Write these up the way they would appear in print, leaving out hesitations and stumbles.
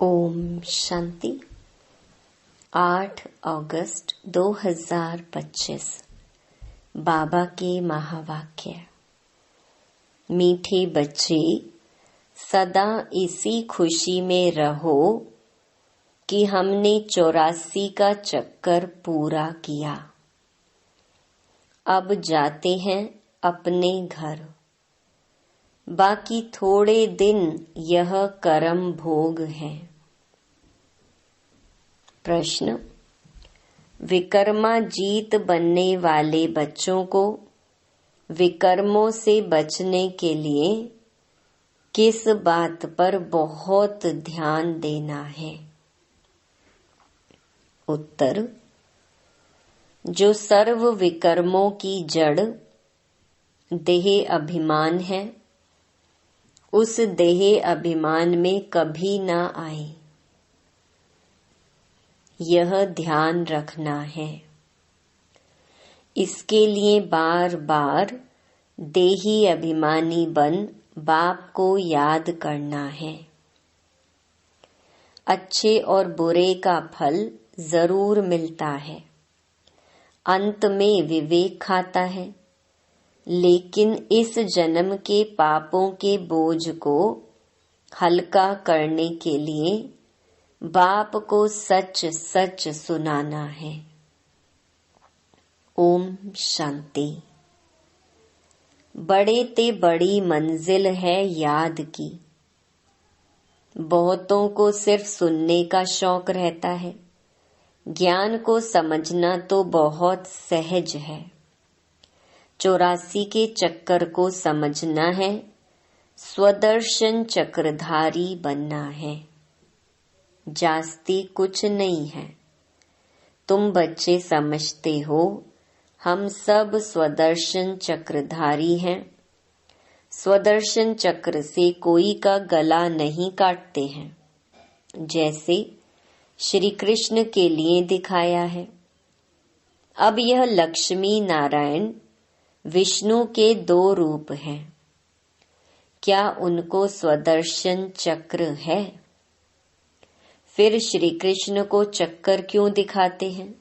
ओम शांति। 8 अगस्त 2025 बाबा के महावाक्य। मीठे बच्चे, सदा इसी खुशी में रहो कि हमने 84 का चक्कर पूरा किया। अब जाते हैं अपने घर। बाकी थोड़े दिन यह कर्म भोग है। प्रश्न: विकर्माजीत बनने वाले बच्चों को विकर्मों से बचने के लिए किस बात पर बहुत ध्यान देना है? उत्तर: जो सर्व विकर्मों की जड़ देह अभिमान है, उस देह अभिमान में कभी न आए, यह ध्यान रखना है। इसके लिए बार बार देही अभिमानी बन बाप को याद करना है। अच्छे और बुरे का फल जरूर मिलता है। अंत में विवेक खाता है, लेकिन इस जन्म के पापों के बोझ को हल्का करने के लिए बाप को सच सच सुनाना है। ओम शांति। बड़े ते बड़ी मंजिल है याद की। बहुतों को सिर्फ सुनने का शौक रहता है। ज्ञान को समझना तो बहुत सहज है। 84 के चक्कर को समझना है, स्वदर्शन चक्रधारी बनना है। जास्ती कुछ नहीं है। तुम बच्चे समझते हो हम सब स्वदर्शन चक्रधारी हैं। स्वदर्शन चक्र से कोई का गला नहीं काटते हैं, जैसे श्री कृष्ण के लिए दिखाया है। अब यह लक्ष्मी नारायण विष्णु के 2 रूप हैं। क्या उनको स्वदर्शन चक्र है? फिर श्री कृष्ण को चक्कर क्यों दिखाते हैं?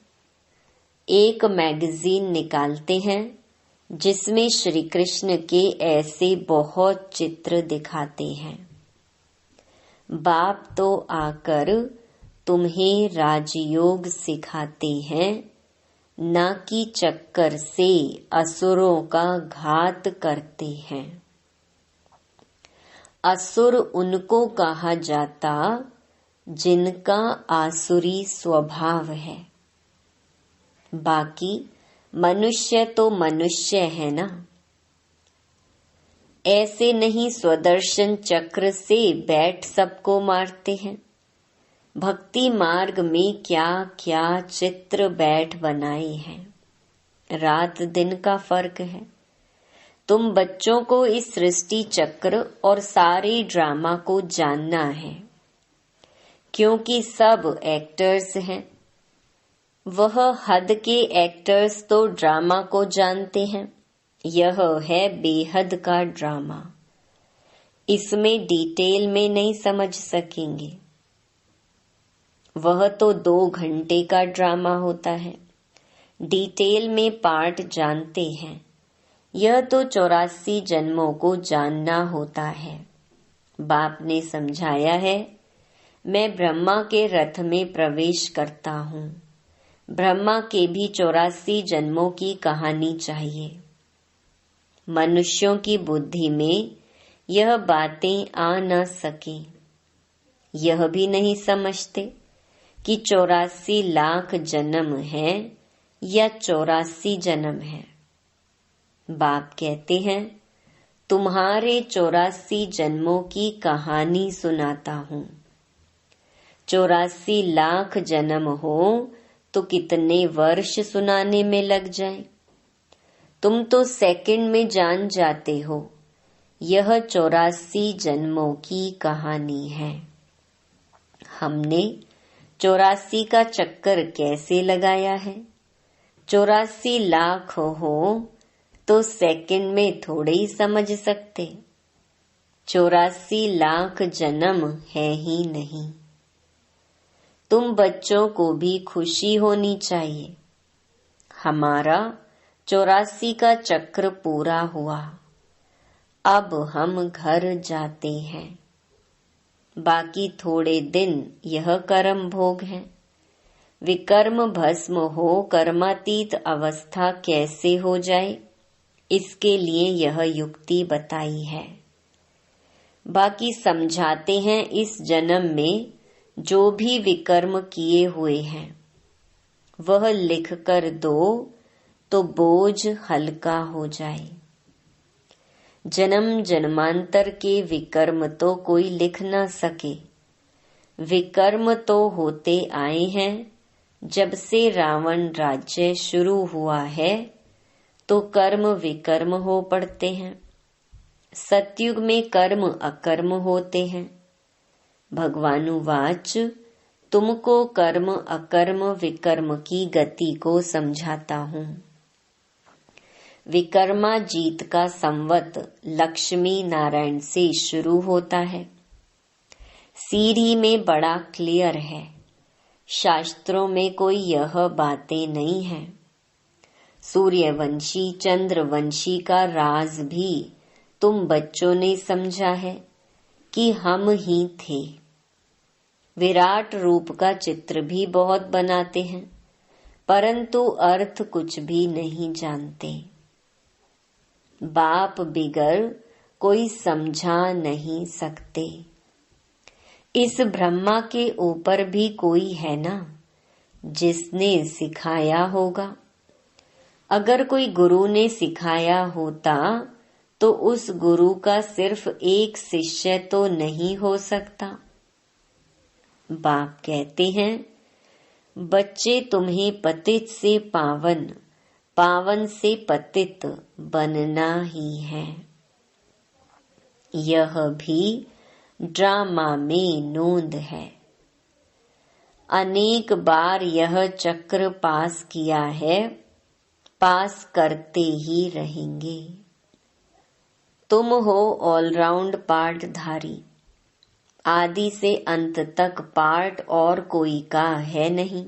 एक मैगजीन निकालते हैं जिसमें श्री कृष्ण के ऐसे बहुत चित्र दिखाते हैं। बाप तो आकर तुम्हें राजयोग सिखाते हैं, ना कि चक्कर से असुरों का घात करते हैं। असुर उनको कहा जाता जिनका आसुरी स्वभाव है। बाकी मनुष्य तो मनुष्य है ना। ऐसे नहीं स्वदर्शन चक्र से बैठ सबको मारते हैं। भक्ति मार्ग में क्या क्या चित्र बैठ बनाए हैं। रात दिन का फर्क है। तुम बच्चों को इस सृष्टि चक्र और सारे ड्रामा को जानना है, क्योंकि सब एक्टर्स हैं। वह हद के एक्टर्स तो ड्रामा को जानते हैं। यह है बेहद का ड्रामा। इसमें डिटेल में नहीं समझ सकेंगे। वह तो 2 घंटे का ड्रामा होता है। डिटेल में पार्ट जानते हैं। यह तो 84 जन्मों को जानना होता है। बाप ने समझाया है, मैं ब्रह्मा के रथ में प्रवेश करता हूँ। ब्रह्मा के भी 84 जन्मों की कहानी चाहिए। मनुष्यों की बुद्धि में यह बातें आ न सके। यह भी नहीं समझते कि 84 लाख जन्म है या 84 जन्म है। बाप कहते हैं, तुम्हारे 84 जन्मों की कहानी सुनाता हूँ। 84 लाख जन्म हो तो कितने वर्ष सुनाने में लग जाए। तुम तो सेकंड में जान जाते हो। यह 84 जन्मों की कहानी है। हमने 84 का चक्कर कैसे लगाया है? 84 लाख हो तो सेकंड में थोड़े ही समझ सकते। 84 लाख जन्म है ही नहीं। तुम बच्चों को भी खुशी होनी चाहिए। हमारा 84 का चक्र पूरा हुआ। अब हम घर जाते हैं। बाकी थोड़े दिन यह कर्म भोग है। विकर्म भस्म हो कर्मातीत अवस्था कैसे हो जाए, इसके लिए यह युक्ति बताई है। बाकी समझाते हैं इस जन्म में जो भी विकर्म किए हुए हैं वह लिख कर दो तो बोझ हल्का हो जाए। जन्म जन्मांतर के विकर्म तो कोई लिख ना सके। विकर्म तो होते आए हैं। जब से रावण राज्य शुरू हुआ है तो कर्म विकर्म हो पड़ते हैं। सतयुग में कर्म अकर्म होते हैं। भगवानुवाच, तुमको कर्म अकर्म विकर्म की गति को समझाता हूँ। विकर्मा जीत का संवत लक्ष्मी नारायण से शुरू होता है। सीढ़ी में बड़ा क्लियर है। शास्त्रों में कोई यह बातें नहीं है। सूर्यवंशी चंद्रवंशी का राज भी तुम बच्चों ने समझा है कि हम ही थे। विराट रूप का चित्र भी बहुत बनाते हैं, परंतु अर्थ कुछ भी नहीं जानते। बाप बिगर कोई समझा नहीं सकते। इस ब्रह्मा के ऊपर भी कोई है ना, जिसने सिखाया होगा। अगर कोई गुरु ने सिखाया होता तो उस गुरु का सिर्फ एक शिष्य तो नहीं हो सकता। बाप कहते हैं, बच्चे तुम्हें पतित से पावन, पावन से पतित बनना ही है। यह भी ड्रामा में नोंद है। अनेक बार यह चक्र पास किया है, पास करते ही रहेंगे। तुम हो ऑलराउंड पार्टधारी। आदि से अंत तक पार्ट और कोई का है नहीं।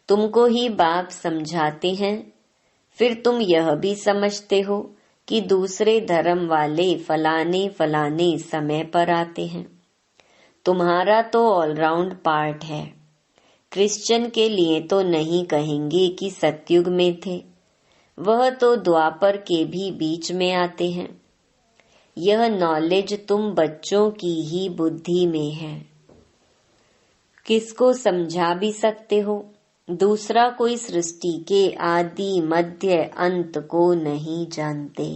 तुमको ही बाप समझाते हैं। फिर तुम यह भी समझते हो कि दूसरे धर्म वाले फलाने फलाने समय पर आते हैं। तुम्हारा तो ऑलराउंड पार्ट है। क्रिश्चियन के लिए तो नहीं कहेंगे कि सतयुग में थे, वह तो द्वापर के भी बीच में आते हैं। यह नॉलेज तुम बच्चों की ही बुद्धि में है। किसको समझा भी सकते हो। दूसरा कोई सृष्टि के आदि मध्य अंत को नहीं जानते।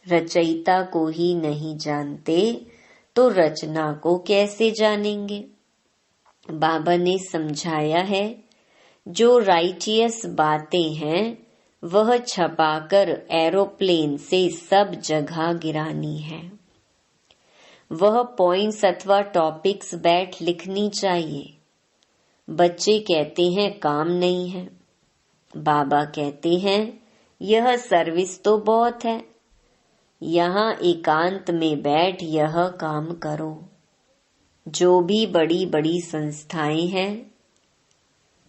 रचयिता को ही नहीं जानते तो रचना को कैसे जानेंगे। बाबा ने समझाया है, जो राइटियस बातें हैं वह छपाकर एरोप्लेन से सब जगह गिरानी है। वह पॉइंट्स अथवा टॉपिक्स बैठ लिखनी चाहिए। बच्चे कहते हैं काम नहीं है। बाबा कहते हैं यह सर्विस तो बहुत है। यहाँ एकांत में बैठ यह काम करो। जो भी बड़ी बड़ी संस्थाएं हैं,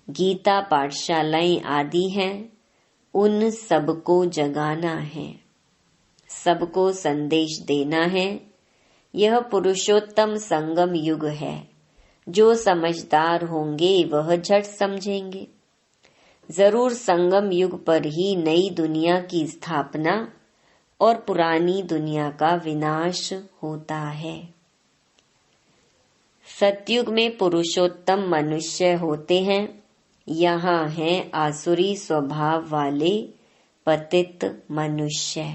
गीता पाठशालाएं आदि हैं, उन सबको जगाना है, सबको संदेश देना है। यह पुरुषोत्तम संगम युग है। जो समझदार होंगे वह झट समझेंगे। जरूर संगम युग पर ही नई दुनिया की स्थापना और पुरानी दुनिया का विनाश होता है। सतयुग में पुरुषोत्तम मनुष्य होते हैं। यहाँ हैं आसुरी स्वभाव वाले पतित मनुष्य।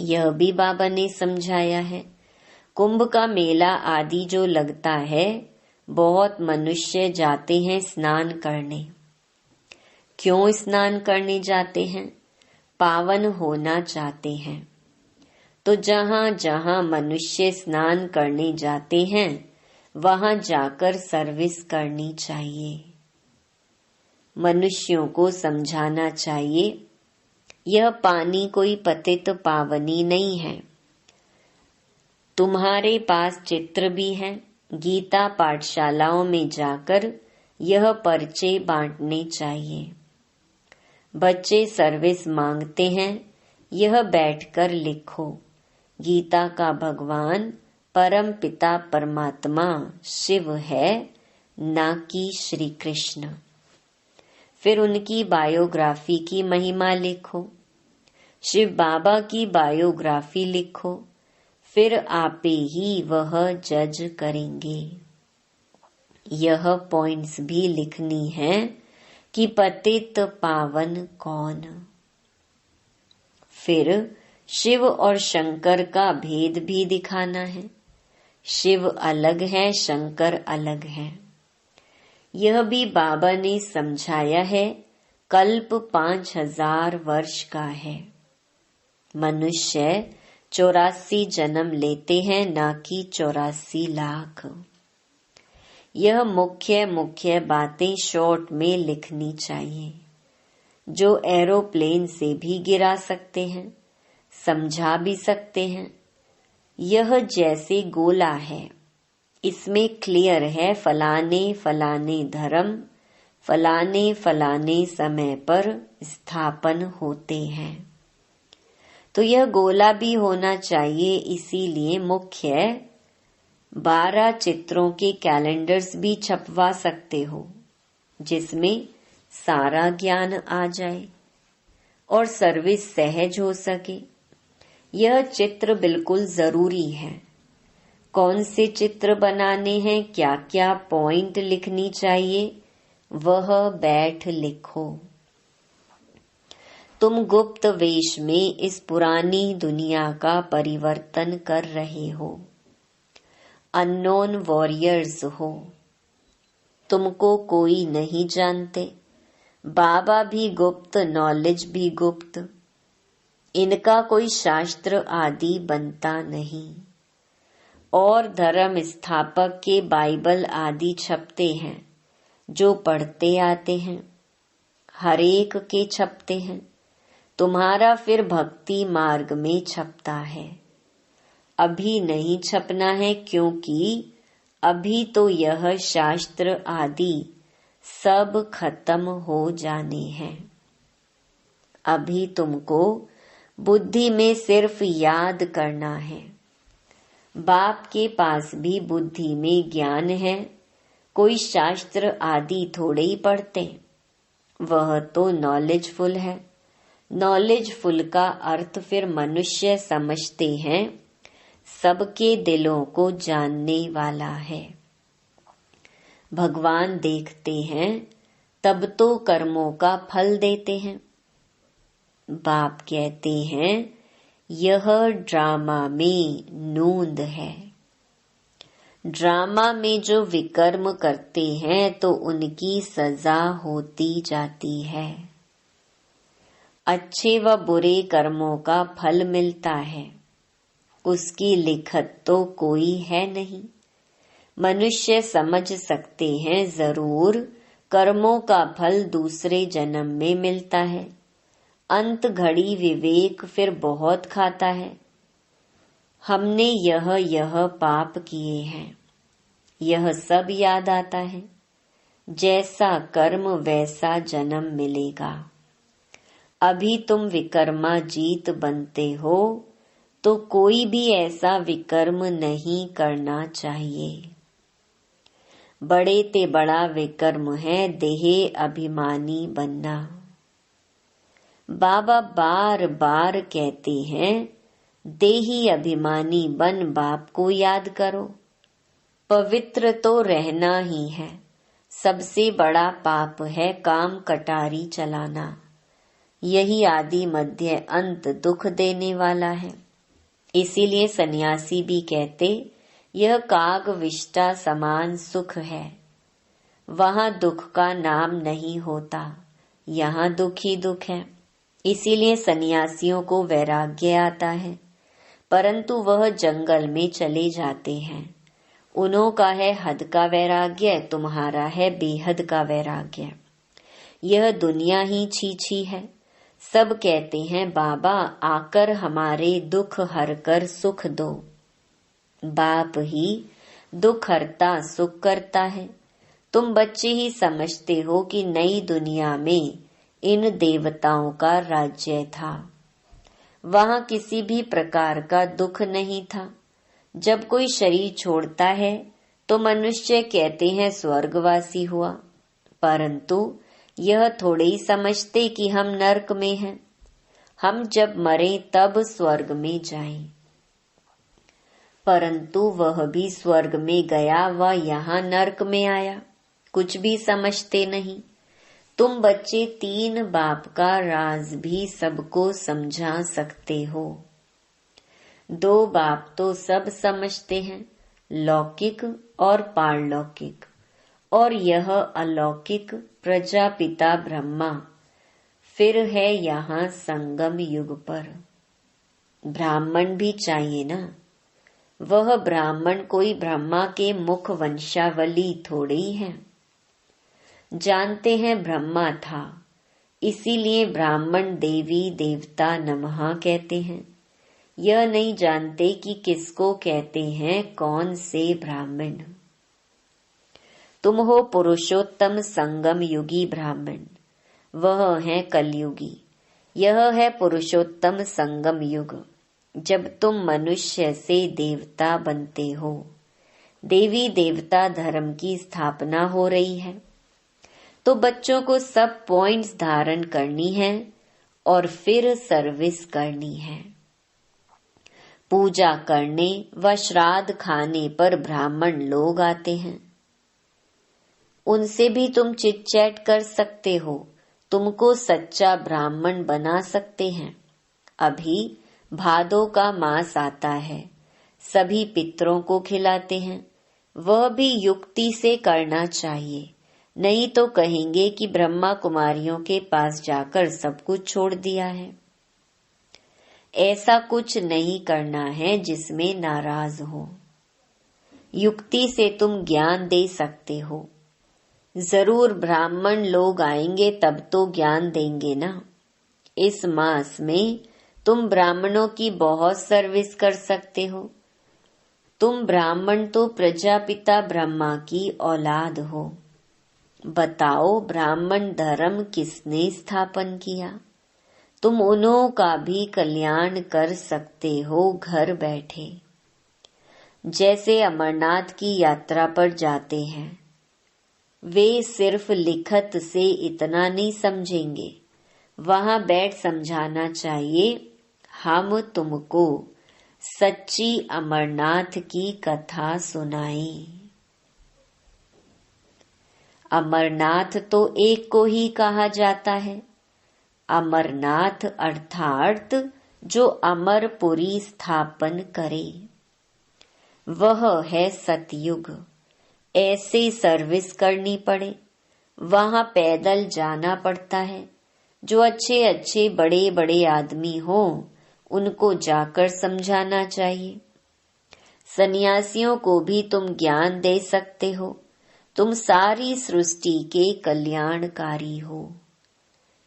यह भी बाबा ने समझाया है। कुंभ का मेला आदि जो लगता है, बहुत मनुष्य जाते हैं स्नान करने। क्यों स्नान करने जाते हैं? पावन होना चाहते हैं। तो जहाँ जहाँ मनुष्य स्नान करने जाते हैं वहाँ जाकर सर्विस करनी चाहिए। मनुष्यों को समझाना चाहिए, यह पानी कोई पतित पावनी नहीं है। तुम्हारे पास चित्र भी है, गीता पाठशालाओं में जाकर यह पर्चे बांटने चाहिए। बच्चे सर्विस मांगते हैं, यह बैठकर लिखो। गीता का भगवान परम पिता परमात्मा शिव है, ना कि श्री कृष्ण। फिर उनकी बायोग्राफी की महिमा लिखो। शिव बाबा की बायोग्राफी लिखो, फिर आपे ही वह जज करेंगे। यह पॉइंट्स भी लिखनी है कि पतित पावन कौन। फिर शिव और शंकर का भेद भी दिखाना है। शिव अलग है, शंकर अलग है। यह भी बाबा ने समझाया है। कल्प 5000 वर्ष का है। मनुष्य 84 जन्म लेते हैं, ना कि 84 लाख। यह मुख्य बातें शॉर्ट में लिखनी चाहिए, जो एरोप्लेन से भी गिरा सकते हैं, समझा भी सकते हैं। यह जैसे गोला है, इसमें क्लियर है फलाने फलाने धर्म फलाने फलाने समय पर स्थापन होते हैं। तो यह गोला भी होना चाहिए, इसीलिए मुख्य 12 चित्रों के कैलेंडर्स भी छपवा सकते हो, जिसमें सारा ज्ञान आ जाए और सर्विस सहज हो सके। यह चित्र बिल्कुल जरूरी है। कौन से चित्र बनाने हैं, क्या क्या पॉइंट लिखनी चाहिए, वह बैठ लिखो। तुम गुप्त वेश में इस पुरानी दुनिया का परिवर्तन कर रहे हो। अननोन वॉरियर्स हो। तुमको कोई नहीं जानते। बाबा भी गुप्त, नॉलेज भी गुप्त। इनका कोई शास्त्र आदि बनता नहीं। और धर्म स्थापक के बाइबल आदि छपते हैं, जो पढ़ते आते हैं, हर एक के छपते हैं। तुम्हारा फिर भक्ति मार्ग में छपता है। अभी नहीं छपना है, क्योंकि अभी तो यह शास्त्र आदि सब खत्म हो जाने हैं। अभी तुमको बुद्धि में सिर्फ याद करना है। बाप के पास भी बुद्धि में ज्ञान है, कोई शास्त्र आदि थोड़े ही पढ़ते। वह तो नॉलेजफुल है। नॉलेजफुल का अर्थ फिर मनुष्य समझते हैं, सबके दिलों को जानने वाला है। भगवान देखते हैं, तब तो कर्मों का फल देते हैं। बाप कहते हैं, यह ड्रामा में नूंद है। ड्रामा में जो विकर्म करते हैं तो उनकी सजा होती जाती है। अच्छे व बुरे कर्मों का फल मिलता है, उसकी लिखत तो कोई है नहीं। मनुष्य समझ सकते हैं, जरूर कर्मों का फल दूसरे जन्म में मिलता है। अंत घड़ी विवेक फिर बहुत खाता है। हमने यह पाप किए हैं, यह सब याद आता है। जैसा कर्म वैसा जन्म मिलेगा। अभी तुम विकर्मा जीत बनते हो, तो कोई भी ऐसा विकर्म नहीं करना चाहिए। बड़े ते बड़ा विकर्म है देहे अभिमानी बनना। बाबा बार बार कहते हैं, देही अभिमानी बन बाप को याद करो। पवित्र तो रहना ही है। सबसे बड़ा पाप है काम कटारी चलाना। यही आदि मध्य अंत दुख देने वाला है। इसीलिए सन्यासी भी कहते, यह काग विष्टा समान सुख है। वहाँ दुख का नाम नहीं होता, यहाँ दुख ही दुख है। इसीलिए सन्यासियों को वैराग्य आता है, परंतु वह जंगल में चले जाते हैं। उन्हों का है हद का वैराग्य, तुम्हारा है बेहद का वैराग्य। यह दुनिया ही छीछी है। सब कहते हैं, बाबा आकर हमारे दुख हर कर सुख दो। बाप ही दुख हरता सुख करता है। तुम बच्चे ही समझते हो कि नई दुनिया में इन देवताओं का राज्य था। वहां किसी भी प्रकार का दुख नहीं था। जब कोई शरीर छोड़ता है तो मनुष्य कहते हैं स्वर्गवासी हुआ, परंतु यह थोड़े ही समझते कि हम नरक में हैं। हम जब मरें तब स्वर्ग में जाएं, परंतु वह भी स्वर्ग में गया व यहाँ नरक में आया, कुछ भी समझते नहीं। तुम बच्चे 3 बाप का राज भी सबको समझा सकते हो। 2 बाप तो सब समझते हैं, लौकिक और पारलौकिक, और यह अलौकिक प्रजापिता ब्रह्मा फिर है यहाँ संगम युग पर। ब्राह्मण भी चाहिए ना। वह ब्राह्मण कोई ब्रह्मा के मुख वंशावली थोड़ी है। जानते हैं ब्रह्मा था, इसीलिए ब्राह्मण देवी देवता नमः कहते हैं। यह नहीं जानते कि किसको कहते हैं, कौन से ब्राह्मण। तुम हो पुरुषोत्तम संगम युगी ब्राह्मण, वह है कलयुगी। यह है पुरुषोत्तम संगम युग, जब तुम मनुष्य से देवता बनते हो। देवी देवता धर्म की स्थापना हो रही है, तो बच्चों को सब पॉइंट्स धारण करनी है और फिर सर्विस करनी है। पूजा करने व श्राद्ध खाने पर ब्राह्मण लोग आते हैं, उनसे भी तुम चिट चैट कर सकते हो, तुमको सच्चा ब्राह्मण बना सकते हैं। अभी भादों का मास आता है, सभी पितरों को खिलाते हैं। वह भी युक्ति से करना चाहिए, नहीं तो कहेंगे कि ब्रह्मा कुमारियों के पास जाकर सब कुछ छोड़ दिया है। ऐसा कुछ नहीं करना है जिसमें नाराज हो। युक्ति से तुम ज्ञान दे सकते हो। जरूर ब्राह्मण लोग आएंगे तब तो ज्ञान देंगे ना। इस मास में तुम ब्राह्मणों की बहुत सर्विस कर सकते हो। तुम ब्राह्मण तो प्रजापिता ब्रह्मा की औलाद हो। बताओ ब्राह्मण धर्म किसने स्थापन किया? तुम उन्हों का भी कल्याण कर सकते हो घर बैठे। जैसे अमरनाथ की यात्रा पर जाते हैं, वे सिर्फ लिखत से इतना नहीं समझेंगे, वहां बैठ समझाना चाहिए। हम तुमको सच्ची अमरनाथ की कथा सुनाई। अमरनाथ तो एक को ही कहा जाता है। अमरनाथ अर्थात जो अमरपुरी स्थापन करे, वह है सतयुग। ऐसे सर्विस करनी पड़े, वहां पैदल जाना पड़ता है। जो अच्छे अच्छे बड़े बड़े आदमी हो, उनको जाकर समझाना चाहिए। सन्यासियों को भी तुम ज्ञान दे सकते हो। तुम सारी सृष्टि के कल्याणकारी हो।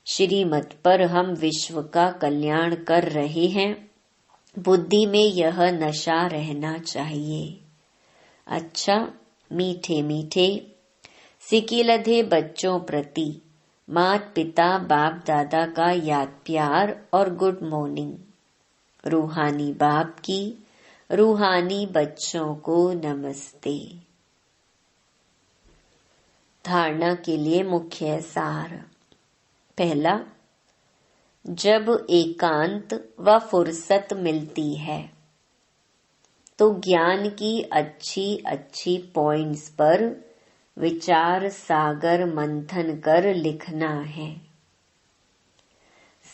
श्रीमत पर हम विश्व का कल्याण कर रहे हैं, बुद्धि में यह नशा रहना चाहिए। अच्छा, मीठे मीठे सिकिलधे बच्चों प्रति माता पिता बाप दादा का याद प्यार और गुड मॉर्निंग। रूहानी बाप की रूहानी बच्चों को नमस्ते। धारणा के लिए मुख्य सार। पहला, जब एकांत व फुर्सत मिलती है तो ज्ञान की अच्छी अच्छी पॉइंट्स पर विचार सागर मंथन कर लिखना है।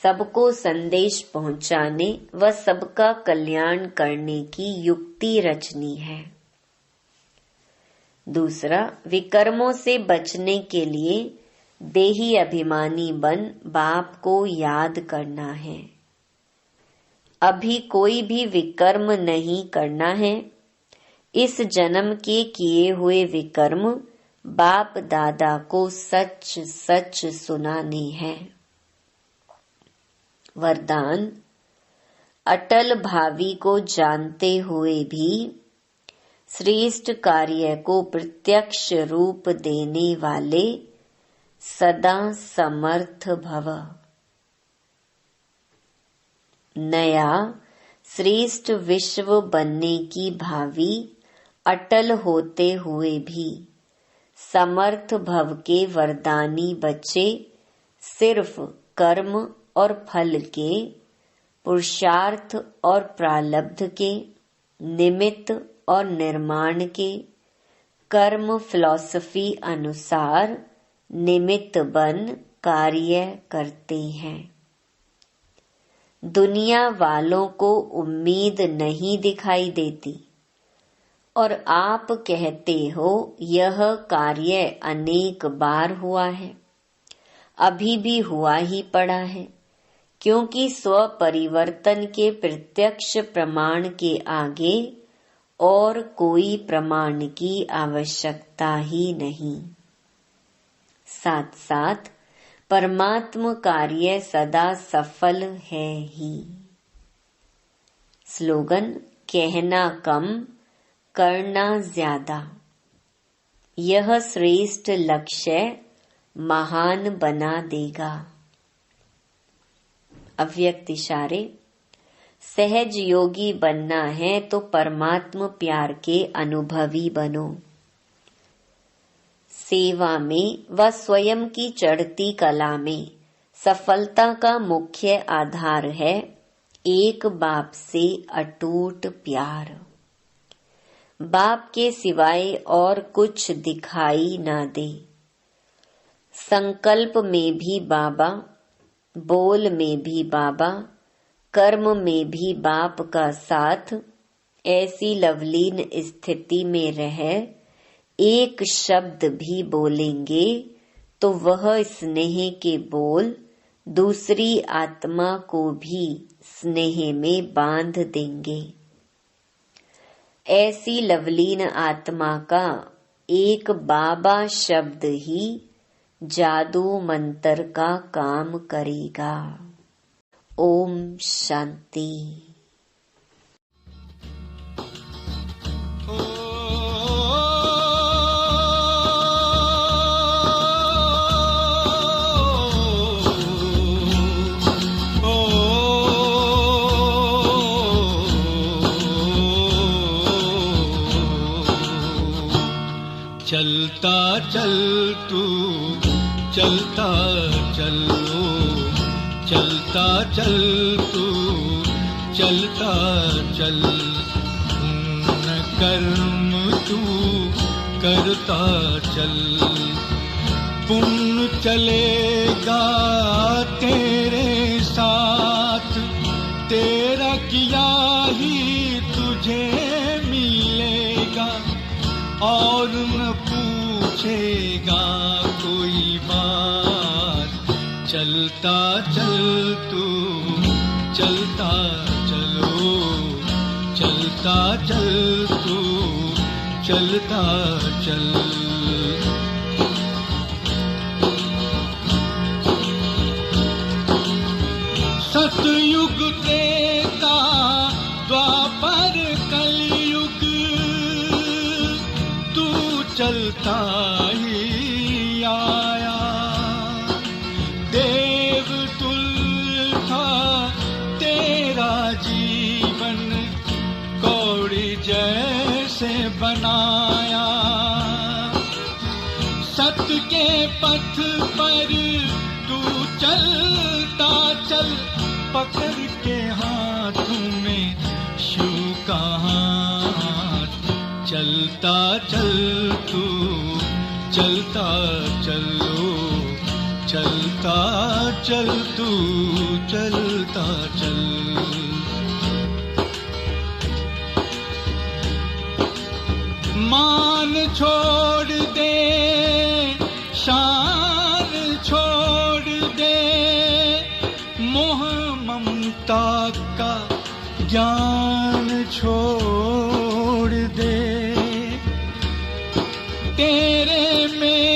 सबको संदेश पहुंचाने व सबका कल्याण करने की युक्ति रचनी है। दूसरा, विकर्मों से बचने के लिए देही अभिमानी बन बाप को याद करना है। अभी कोई भी विकर्म नहीं करना है। इस जन्म के किए हुए विकर्म बाप दादा को सच सच सुनाने हैं। वरदान, अटल भावी को जानते हुए भी श्रेष्ठ कार्य को प्रत्यक्ष रूप देने वाले सदा समर्थ भव। नया श्रेष्ठ विश्व बनने की भावी अटल होते हुए भी समर्थ भव के वरदानी बच्चे सिर्फ कर्म और फल के, पुरुषार्थ और प्रारब्ध के, निमित्त और निर्माण के, कर्म फिलॉसफी अनुसार निमित्त बन कार्य करते हैं। दुनिया वालों को उम्मीद नहीं दिखाई देती और आप कहते हो यह कार्य अनेक बार हुआ है, अभी भी हुआ ही पड़ा है, क्योंकि स्व परिवर्तन के प्रत्यक्ष प्रमाण के आगे और कोई प्रमाण की आवश्यकता ही नहीं। साथ साथ परमात्म कार्य सदा सफल है ही। स्लोगन, कहना कम करना ज्यादा। यह श्रेष्ठ लक्ष्य महान बना देगा। अव्यक्त इशारे, सहज योगी बनना है तो परमात्म प्यार के अनुभवी बनो। सेवा में व स्वयं की चढ़ती कला में सफलता का मुख्य आधार है एक बाप से अटूट प्यार। बाप के सिवाय और कुछ दिखाई न दे। संकल्प में भी बाबा, बोल में भी बाबा, कर्म में भी बाप का साथ। ऐसी लवलीन स्थिति में रह एक शब्द भी बोलेंगे तो वह स्नेह के बोल दूसरी आत्मा को भी स्नेह में बांध देंगे। ऐसी लवलीन आत्मा का एक बाबा शब्द ही जादू मंत्र का काम करेगा। ओम शांति। चलता चल तू, चलता चलो, चलता चल तू, चलता चल। पुण्य कर्म तू करता चल, पुण्य चलेगा तेरे साथ। तेरा किया ही तुझे मिलेगा और न पूछेगा कोई बात। चलता चल तू, चलता चलो, चलता चल तू, चलता चल। सतयुग त्रेता द्वापर कलयुग तू चलता ही आया। देव तुल्य था तेरा जीवन, कौड़ी जैसे बनाया। सत्य के पथ पर तू चलता चल, पकड़ के हाथों में शिव का हाथ। चलता चल तू, चलता चलो, चलता चल तू, चलता चल। मान छोड़ दे, शान छोड़ दे, मोह ममता का ज्ञान छोड़ दे। तेरे में